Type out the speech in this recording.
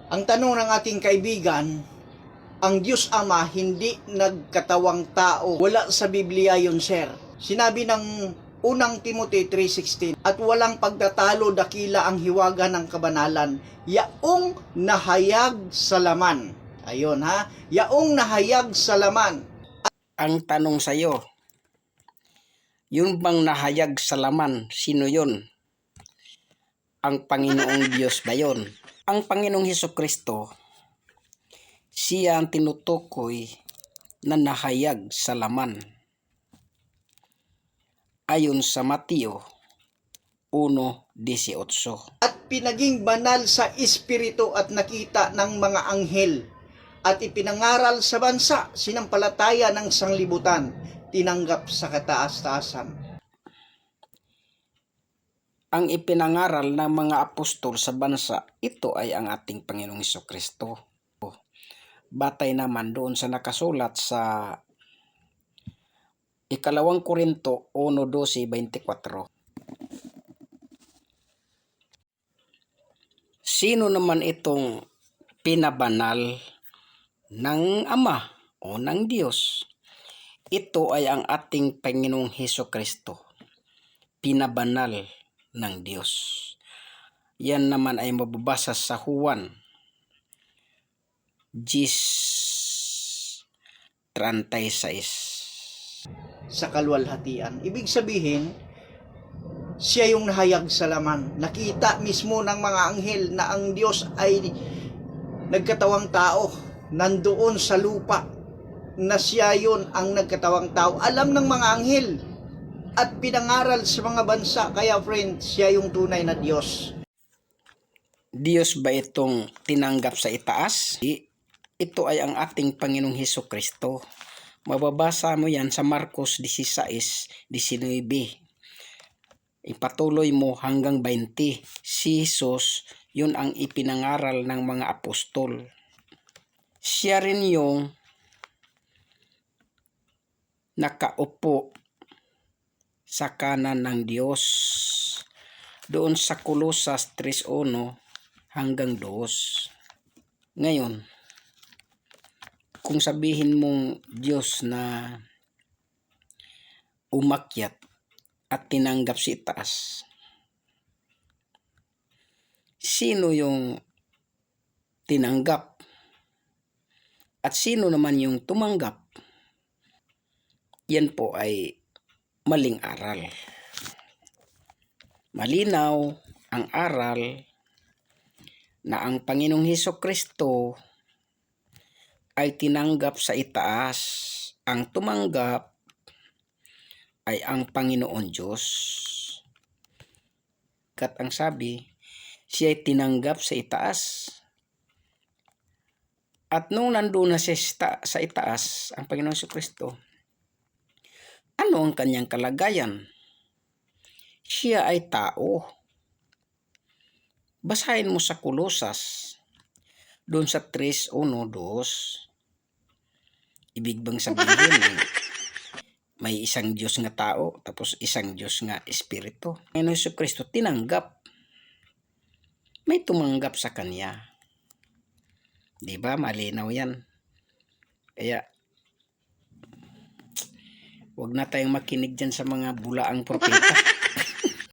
Ang tanong ng ating kaibigan, ang Diyos Ama hindi nagkatawang tao. Wala sa Biblia yun, sir. Sinabi ng unang Timothy 3:16, at walang pagtatalo dakila ang hiwaga ng kabanalan, yaong nahayag sa laman. Ayun ha, yaong nahayag sa laman. Ang tanong sa iyo, yun bang nahayag sa laman, sino yun? Ang Panginoong Diyos ba yun? Ang Panginoong Hesukristo, siya ang tinutukoy na nahayag sa laman. Ayon sa Mateo 1:18. At pinaging banal sa espiritu at nakita ng mga anghel, at ipinangaral sa bansa, sinampalataya ng sanglibutan, tinanggap sa kataas-taasan. Ang ipinangaral ng mga apostol sa bansa, ito ay ang ating Panginoong Hesukristo. Batay naman doon sa nakasulat sa Ikalawang Korinto 1:12-24. Sino naman itong pinabanal ng Ama o ng Diyos? Ito ay ang ating Panginoong Hesukristo, pinabanal ng Diyos. Yan naman ay mababasa sa Juan 10:36. Sa kaluwalhatian. Ibig sabihin, siya yung nahayag sa laman. Nakita mismo ng mga anghel na ang Diyos ay nagkatawang tao. Nandoon sa lupa na siya yun ang nagkatawang tao. Alam ng mga anghel at pinangaral sa mga bansa. Kaya friend, siya yung tunay na Diyos. Diyos ba itong tinanggap sa itaas? Ito ay ang ating Panginoong Hesukristo. Mababasa mo yan sa Marcos 16:19. Ipatuloy mo hanggang 20. Si Jesus, yun ang ipinangaral ng mga apostol. Siya rin yung nakaupo sa kanan ng Diyos. Doon sa Kolosas 3:1 hanggang 2. Ngayon, kung sabihin mong Diyos na umakyat at tinanggap si itaas, sino yung tinanggap? At sino naman yung tumanggap? Yan po ay maling aral. Malinaw ang aral na ang Panginoong Hesukristo ay tinanggap sa itaas. Ang tumanggap ay ang Panginoon Diyos. Kat ang sabi, siya ay tinanggap sa itaas. At nung nandun na siya sa itaas, ang Panginoong Hesukristo, ano ang kanyang kalagayan? Siya ay tao. Basahin mo sa Kolosas, doon sa 3:1-2. Ibig bang sabihin, may isang Diyos nga tao, tapos isang Diyos nga espiritu? Ang Hesukristo tinanggap. May tumanggap sa Kanya. Diba? Malinaw yan. Kaya, huwag na tayong makinig dyan sa mga bulaang propeta.